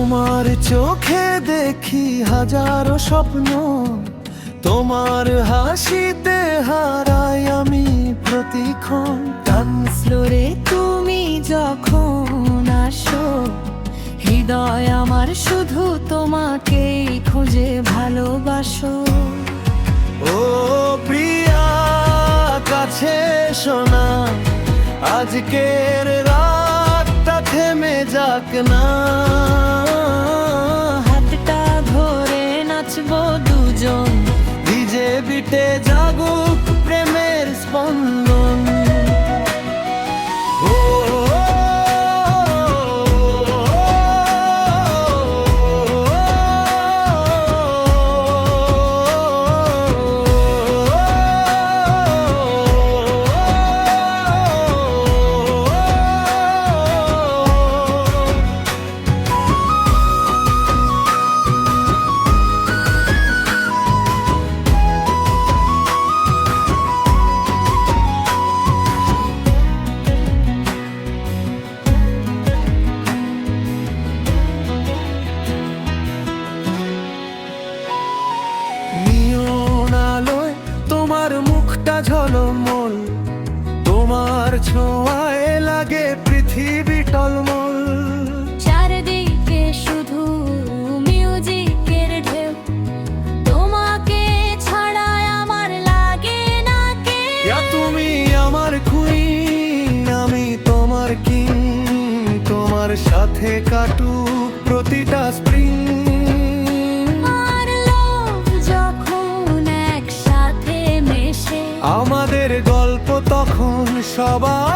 তোমার চোখে দেখি হাজারো স্বপ্ন, তোমার হাসিতে হারাই আমি প্রতিক্ষণ। ডান্স ফ্লোরে তুমি যখন আসো, হৃদয় আমার শুধু তোমাকেই খোঁজে ভালোবাসো। ও প্রিয়া কাছে শোনা, আজকের রাতটা থেমে যাক না। হাতটা ধরে নাচবো দুজন, ডিজে বিটে জাগুক প্রেমের স্পন্দন। ও তোমার মুখটা ঝলমল, তোমার ছোঁয়ায় লাগে পৃথিবী টলমল। চারদিকে শুধু মিউজিকের ঢেউ, তোমাকে ছাড়া আমার লাগে না কেউ। তুমি আমার কুইন, আমি তোমার কিং, তোমার সাথে কাটুক প্রতিটা স্প্রিং। আমাদের গল্প তখন সবার